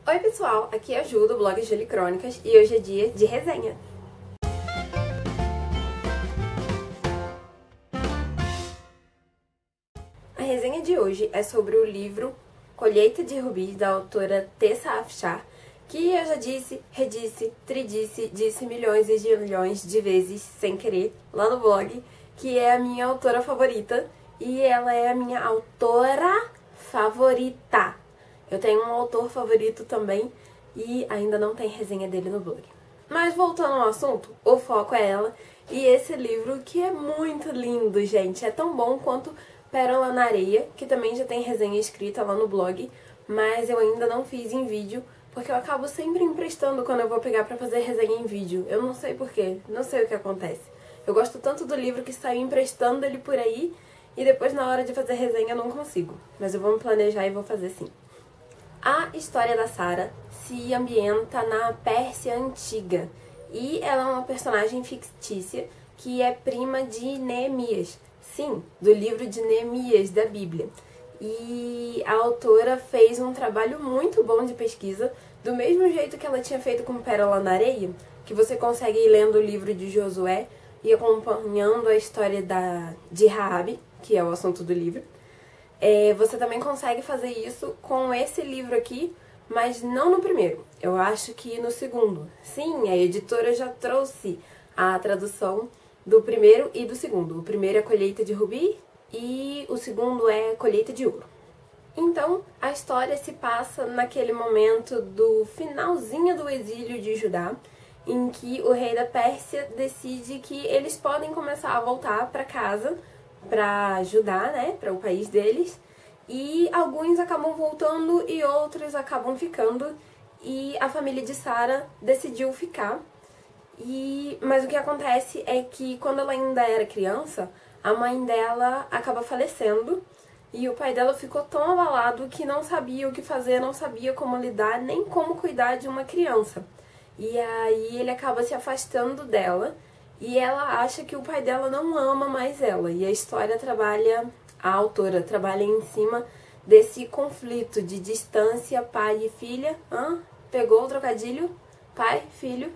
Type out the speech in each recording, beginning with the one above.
Oi pessoal, aqui é a Ju do blog Júlia Crônicas e hoje é dia de resenha. A resenha de hoje é sobre o livro Colheita de Rubis, da autora Tessa Afshar, que eu já disse, redisse, tridisse, disse milhões e milhões de vezes sem querer lá no blog, que é a minha autora favorita e ela é a minha autora favorita. Eu tenho um autor favorito também e ainda não tem resenha dele no blog. Mas voltando ao assunto, o foco é ela e esse livro que é muito lindo, gente. É tão bom quanto Pérola na Areia, que também já tem resenha escrita lá no blog, mas eu ainda não fiz em vídeo, porque eu acabo sempre emprestando quando eu vou pegar pra fazer resenha em vídeo. Eu não sei porquê, não sei o que acontece. Eu gosto tanto do livro que saio emprestando ele por aí e depois na hora de fazer resenha eu não consigo. Mas eu vou me planejar e vou fazer sim. A história da Sarah se ambienta na Pérsia Antiga e ela é uma personagem fictícia que é prima de Neemias, sim, do livro de Neemias da Bíblia. E a autora fez um trabalho muito bom de pesquisa, do mesmo jeito que ela tinha feito com Pérola na Areia, que você consegue ir lendo o livro de Josué e acompanhando a história de Raabe, que é o assunto do livro. Você também consegue fazer isso com esse livro aqui, mas não no primeiro. Eu acho que no segundo. Sim, a editora já trouxe a tradução do primeiro e do segundo. O primeiro é Colheita de Rubi e o segundo é Colheita de Ouro. Então, a história se passa naquele momento do finalzinho do exílio de Judá, em que o rei da Pérsia decide que eles podem começar a voltar para casa, para Judá, né, para o país deles, e alguns acabam voltando e outros acabam ficando, e a família de Sarah decidiu ficar. Mas o que acontece é que quando ela ainda era criança, a mãe dela acaba falecendo e o pai dela ficou tão abalado que não sabia o que fazer, não sabia como lidar, nem como cuidar de uma criança. E aí ele acaba se afastando dela e ela acha que o pai dela não ama mais ela. E a história a autora trabalha em cima desse conflito de distância pai e filha. Pegou o trocadilho? Pai, filho?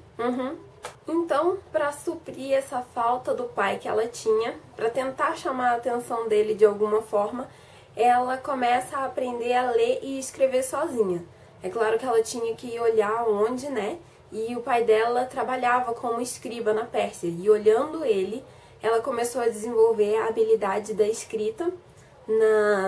Então, para suprir essa falta do pai que ela tinha, para tentar chamar a atenção dele de alguma forma, ela começa a aprender a ler e escrever sozinha. É claro que ela tinha que olhar onde, né? E o pai dela trabalhava como escriba na Pérsia. E olhando ele, ela começou a desenvolver a habilidade da escrita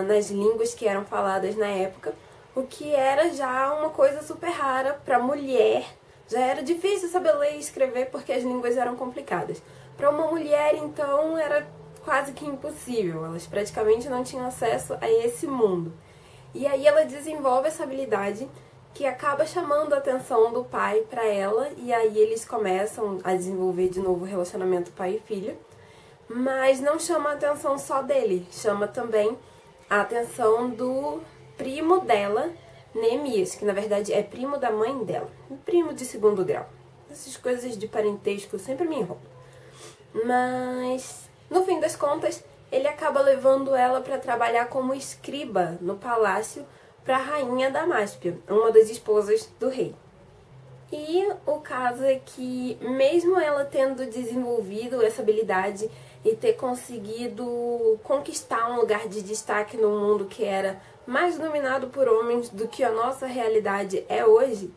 nas línguas que eram faladas na época, o que era já uma coisa super rara para mulher. Já era difícil saber ler e escrever porque as línguas eram complicadas. Para uma mulher, então, era quase que impossível. Elas praticamente não tinham acesso a esse mundo. E aí ela desenvolve essa habilidade que acaba chamando a atenção do pai para ela, e aí eles começam a desenvolver de novo o relacionamento pai e filha. Mas não chama a atenção só dele, chama também a atenção do primo dela, Neemias, que na verdade é primo da mãe dela, primo de segundo grau. Essas coisas de parentesco sempre me enrolam. Mas, no fim das contas, ele acaba levando ela para trabalhar como escriba no palácio para a rainha Damáspia, uma das esposas do rei. E o caso é que, mesmo ela tendo desenvolvido essa habilidade e ter conseguido conquistar um lugar de destaque no mundo que era mais dominado por homens do que a nossa realidade é hoje,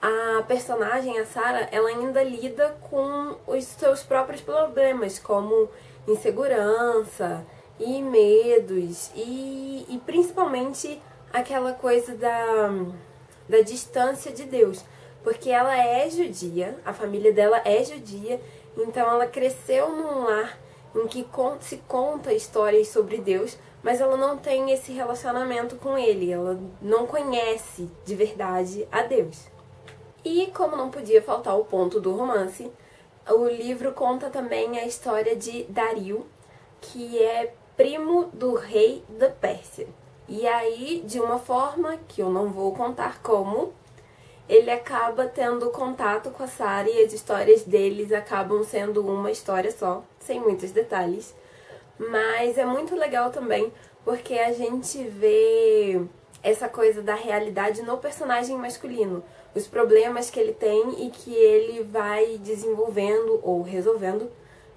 a personagem, a Sarah, ela ainda lida com os seus próprios problemas, como insegurança e medos e principalmente aquela coisa da distância de Deus. Porque ela é judia, a família dela é judia, então ela cresceu num lar em que se conta histórias sobre Deus, mas ela não tem esse relacionamento com ele, ela não conhece de verdade a Deus. E como não podia faltar o ponto do romance, o livro conta também a história de Dario, que é primo do rei da Pérsia. E aí, de uma forma que eu não vou contar como, ele acaba tendo contato com a Sarah e as histórias deles acabam sendo uma história só, sem muitos detalhes. Mas é muito legal também, porque a gente vê essa coisa da realidade no personagem masculino, os problemas que ele tem e que ele vai desenvolvendo ou resolvendo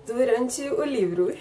durante o livro.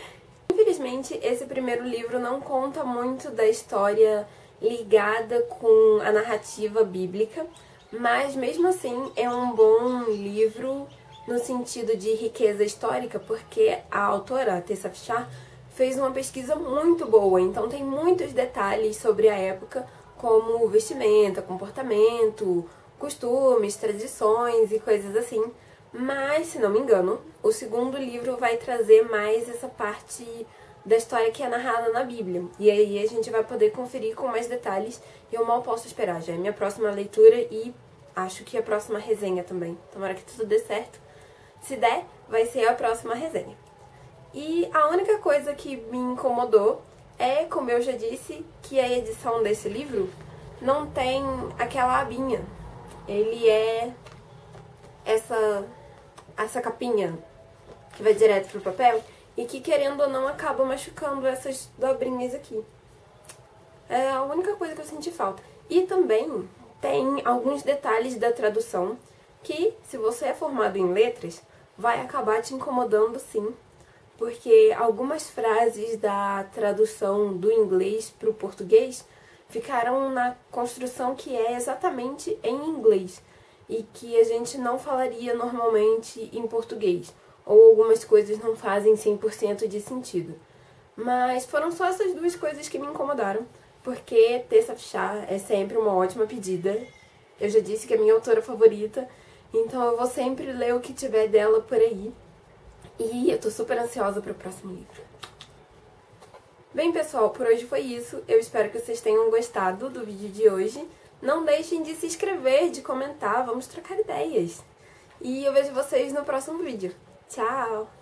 Infelizmente, esse primeiro livro não conta muito da história ligada com a narrativa bíblica, mas mesmo assim é um bom livro no sentido de riqueza histórica, porque a autora, Tessa Afshar, fez uma pesquisa muito boa, então tem muitos detalhes sobre a época, como vestimenta, comportamento, costumes, tradições e coisas assim. Mas, se não me engano, o segundo livro vai trazer mais essa parte da história que é narrada na Bíblia. E aí a gente vai poder conferir com mais detalhes. E eu mal posso esperar, já é minha próxima leitura e acho que a próxima resenha também. Tomara que tudo dê certo. Se der, vai ser a próxima resenha. E a única coisa que me incomodou é, como eu já disse, que a edição desse livro não tem aquela abinha. Ele é essa capinha que vai direto pro papel e que, querendo ou não, acaba machucando essas dobrinhas aqui. É a única coisa que eu senti falta. E também tem alguns detalhes da tradução que, se você é formado em letras, vai acabar te incomodando sim, porque algumas frases da tradução do inglês para o português ficaram na construção que é exatamente em inglês e que a gente não falaria normalmente em português, ou algumas coisas não fazem 100% de sentido. Mas foram só essas duas coisas que me incomodaram, porque Tessa Afshar é sempre uma ótima pedida. Eu já disse que é minha autora favorita, então eu vou sempre ler o que tiver dela por aí. E eu tô super ansiosa pro próximo livro. Bem, pessoal, por hoje foi isso. Eu espero que vocês tenham gostado do vídeo de hoje. Não deixem de se inscrever, de comentar, vamos trocar ideias. E eu vejo vocês no próximo vídeo. Tchau!